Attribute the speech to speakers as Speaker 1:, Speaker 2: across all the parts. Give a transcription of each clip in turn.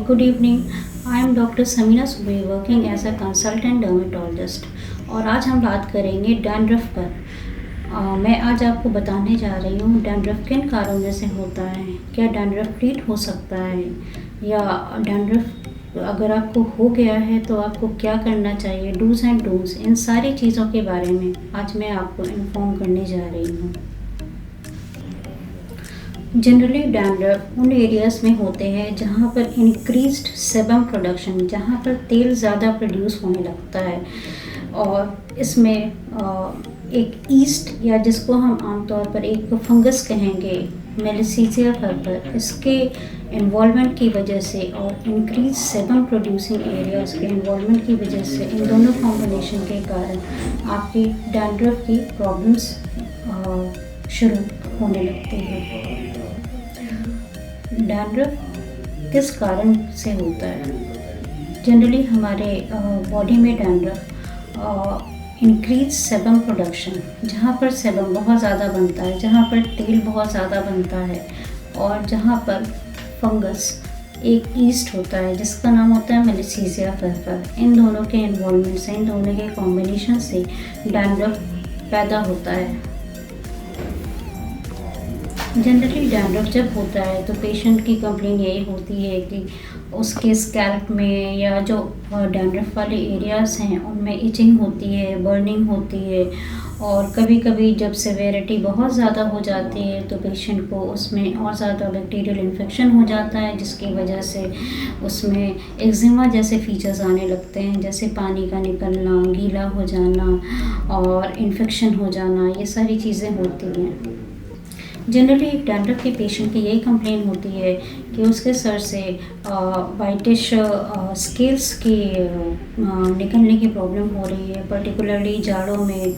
Speaker 1: Good evening. I am Dr. Samina Subhi working as a consultant dermatologist और आज हम बात करेंगे डैंड्रफ पर। मैं आज आपको बताने जा रही हूँ डैंड्रफ किन कारणों से होता है, क्या डैंड्रफ ट्रीट हो सकता है या डैंड्रफ अगर आपको हो गया है तो आपको क्या करना चाहिए, डूज एंड डोंट्स, इन सारी चीज़ों के बारे में आज मैं आपको इन्फॉर्म करने जा रही हूँ। जनरली डैंड्रफ उन एरियाज़ में होते हैं जहाँ पर इंक्रीज्ड सेबम प्रोडक्शन, जहाँ पर तेल ज़्यादा प्रोड्यूस होने लगता है और इसमें एक ईस्ट या जिसको हम आमतौर पर एक फंगस कहेंगे मेलिसीजिया फर्पर, इसके इन्वॉल्वमेंट की वजह से और इंक्रीज सेबम प्रोड्यूसिंग एरियाज़ के इन्वॉल्वमेंट की वजह से इन दोनों कॉम्बिनेशन के कारण आपकी डैंड्रफ की प्रॉब्लम्स शुरू होने लगती है। डैंड्रफ किस कारण से होता है? जनरली हमारे बॉडी में डैंड्रफ इंक्रीज सेबम प्रोडक्शन, जहाँ पर सेबम बहुत ज़्यादा बनता है, जहाँ पर तेल बहुत ज़्यादा बनता है और जहाँ पर फंगस एक ईस्ट होता है जिसका नाम होता है मेलिसीजिया फर्पर, इन दोनों के इन्वॉल्वमेंट से, इन दोनों के कॉम्बिनेशन से डैंड्रफ पैदा होता है। जनरली डैंड्रफ जब होता है तो पेशेंट की कंप्लेन यही होती है कि उसके स्कैल्प में या जो डैंड्रफ वाले एरियाज़ हैं उनमें इचिंग होती है, बर्निंग होती है और कभी कभी जब सेवेरिटी बहुत ज़्यादा हो जाती है तो पेशेंट को उसमें और ज़्यादा बैक्टीरियल इन्फेक्शन हो जाता है, जिसकी वजह से उसमें एक्जिमा जैसे फीचर्स आने लगते हैं, जैसे पानी का निकलना, गीला हो जाना और इन्फेक्शन हो जाना, ये सारी चीज़ें होती हैं। जनरली डैंड्रफ के पेशेंट की यही कंप्लेन होती है कि उसके सर से वाइटिश स्केल्स की निकलने की प्रॉब्लम हो रही है, पर्टिकुलरली जाड़ों में,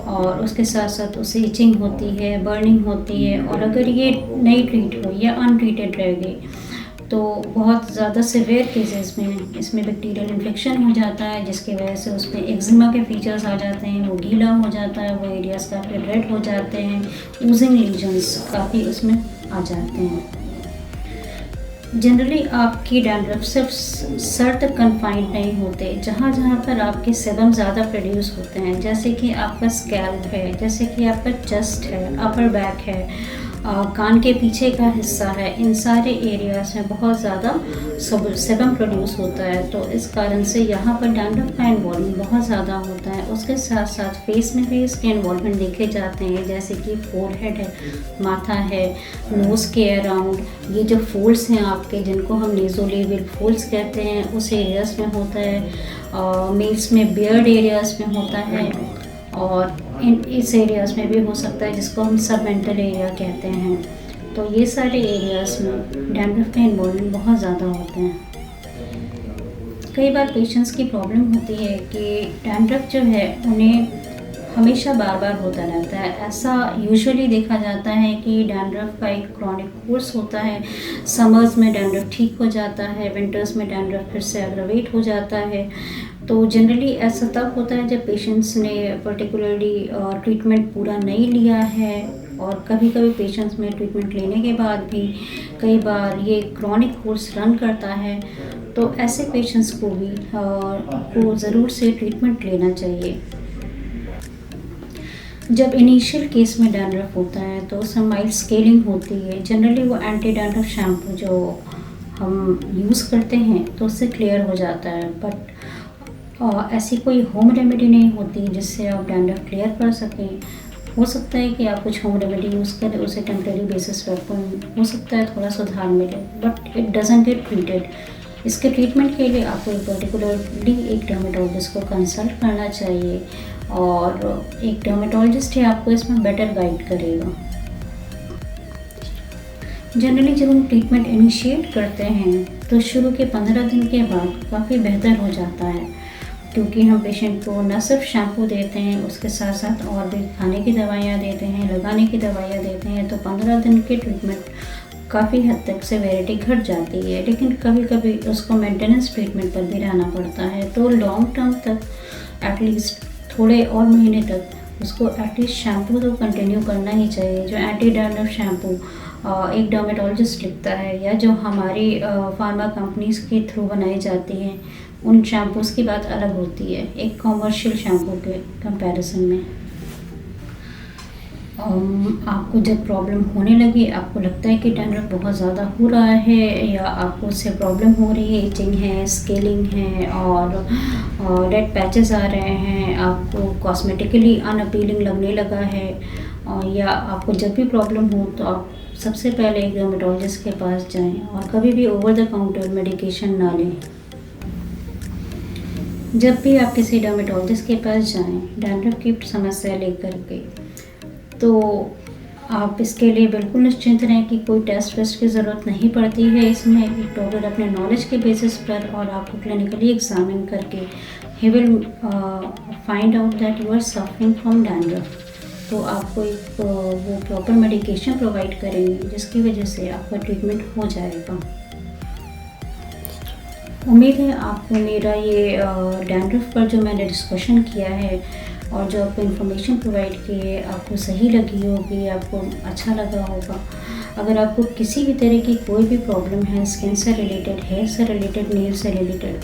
Speaker 1: और उसके साथ साथ उसे इचिंग होती है, बर्निंग होती है और अगर ये नहीं ट्रीट हो या अनट्रीटेड रह गई तो बहुत ज़्यादा सिवियर केसेस में इसमें बैक्टीरियल इन्फेक्शन हो जाता है, जिसकी वजह से उसमें एक्जिमा के फीचर्स आ जाते हैं, वो गीला हो जाता है, वो एरियाज़ काफ़ी रेड हो जाते हैं, यूजिंग लीजन्स काफ़ी उसमें आ जाते हैं। जनरली आपकी डैंड्रफ सिर्फ सर तक कन्फाइंड नहीं होते, जहाँ जहाँ पर आपके सेबम ज़्यादा प्रोड्यूस होते हैं, जैसे कि आपका स्कैल्प है, जैसे कि आपका चेस्ट है, अपर बैक है, कान के पीछे का हिस्सा है, इन सारे एरियाज़ में बहुत ज़्यादा सेबम प्रोड्यूस होता है, तो इस कारण से यहाँ पर डैंड्रफ का इन्वॉल्वमेंट बहुत ज़्यादा होता है। उसके साथ साथ फेस में भी इसके इन्वॉल्वमेंट देखे जाते हैं, जैसे कि फोरहेड है, माथा है, नोज़ के अराउंड, ये जो फोल्ड्स हैं आपके जिनको हम नेज़ोलेबियल फोल्ड्स कहते हैं, उस एरियाज़ में होता है। मेल्स में बियर्ड एरियाज़ में होता है और इस एरियाज़ में भी हो सकता है जिसको हम सबमेंटल एरिया कहते हैं। तो ये सारे एरियाज़ में डैंड्रफ के इन्वॉल्वमेंट बहुत ज़्यादा होते हैं। कई बार पेशेंट्स की प्रॉब्लम होती है कि डैंड्रफ जो है उन्हें हमेशा बार बार होता रहता है। ऐसा यूजुअली देखा जाता है कि डैंड्रफ का एक क्रॉनिक कोर्स होता है, समर्स में डैंड्रफ ठीक हो जाता है, विंटर्स में डैंड्रफ फिर से एग्रवेट हो जाता है। तो जनरली ऐसा तब होता है जब पेशेंट्स ने पर्टिकुलरली ट्रीटमेंट पूरा नहीं लिया है और कभी कभी पेशेंट्स में ट्रीटमेंट लेने के बाद भी कई बार ये क्रॉनिक कोर्स रन करता है, तो ऐसे पेशेंट्स को भी को ज़रूर से ट्रीटमेंट लेना चाहिए। जब इनिशियल केस में डैंड्रफ होता है तो उसमें माइल्ड स्केलिंग होती है। जनरली वो एंटी डैंड्रफ शैम्पू जो हम यूज़ करते हैं तो उससे क्लियर हो जाता है, बट ऐसी कोई होम रेमेडी नहीं होती जिससे आप डैंड्रफ क्लियर कर सकें। हो सकता है कि आप कुछ होम रेमेडी यूज़ करें, उसे टेम्परेरी बेसिस पर हो सकता है थोड़ा सुधार मिले, but it doesn't get treated. इसके ट्रीटमेंट के लिए आपको पर्टिकुलरली एक डर्मेटोलॉजिस्ट को कंसल्ट करना चाहिए और एक डर्मेटोलॉजिस्ट ही आपको इसमें बेटर गाइड करेगा। जनरली जब हम ट्रीटमेंट इनिशिएट करते हैं तो शुरू के 15 दिन के बाद काफ़ी बेहतर हो जाता है, क्योंकि हम पेशेंट को न सिर्फ शैम्पू देते हैं, उसके साथ साथ और भी खाने की दवाइयाँ देते हैं, लगाने की दवाइयाँ देते हैं, तो 15 दिन के ट्रीटमेंट काफ़ी हद तक सेवेरिटी घट जाती है। लेकिन कभी कभी उसको मेंटेनेंस ट्रीटमेंट पर भी रहना पड़ता है, तो लॉन्ग टर्म तक एटलीस्ट थोड़े और महीने तक उसको एटलीस्ट शैम्पू तो कंटिन्यू करना ही चाहिए, जो एंटी डैंड्रफ शैम्पू एक डर्मेटोलॉजिस्ट लिखता है या जो हमारी फार्मा कंपनीज़ के थ्रू बनाई जाती हैं, उन शैम्पूज़ की बात अलग होती है एक कॉमर्शियल शैम्पू के कंपैरिजन में। आपको जब प्रॉब्लम होने लगे, आपको लगता है कि डैंड्रफ बहुत ज़्यादा हो रहा है या आपको उससे प्रॉब्लम हो रही है, इचिंग है, स्केलिंग है और रेड पैचेस आ रहे हैं, आपको कॉस्मेटिकली अनअपीलिंग लगने लगा है, या आपको जब भी प्रॉब्लम हो तो आप सबसे पहले एक डर्मेटोलॉजिस्ट के पास जाएं और कभी भी ओवर द काउंटर मेडिकेशन ना लें। जब भी आप किसी डर्मेटोलॉजिस्ट के पास जाएं डैंड्रफ की समस्या लेकर के, तो आप इसके लिए बिल्कुल निश्चिंत रहें कि कोई टेस्ट वेस्ट की ज़रूरत नहीं पड़ती है। इसमें एक डॉक्टर अपने नॉलेज के बेसिस पर और आपको क्लिनिकली एग्जामिन करके ही will find out that you are suffering from dandruff. तो आपको एक वो प्रॉपर मेडिकेशन प्रोवाइड करेंगे जिसकी वजह से आपका ट्रीटमेंट हो जाएगा। उम्मीद है आपको मेरा ये डैंड्रफ पर जो मैंने डिस्कशन किया है और जो आपको इन्फॉर्मेशन प्रोवाइड की है आपको सही लगी होगी, आपको अच्छा लगा होगा। अगर आपको किसी भी तरह की कोई भी प्रॉब्लम है स्किन से रिलेटेड, हेयर से रिलेटेड, नेल से रिलेटेड,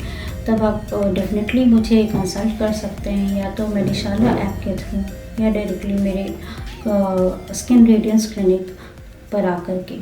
Speaker 1: तब आप डेफिनेटली मुझे कंसल्ट कर सकते हैं, या तो मेडिशाला ऐप के थ्रू या डायरेक्टली मेरे स्किन रेडियंस क्लिनिक पर आकर के।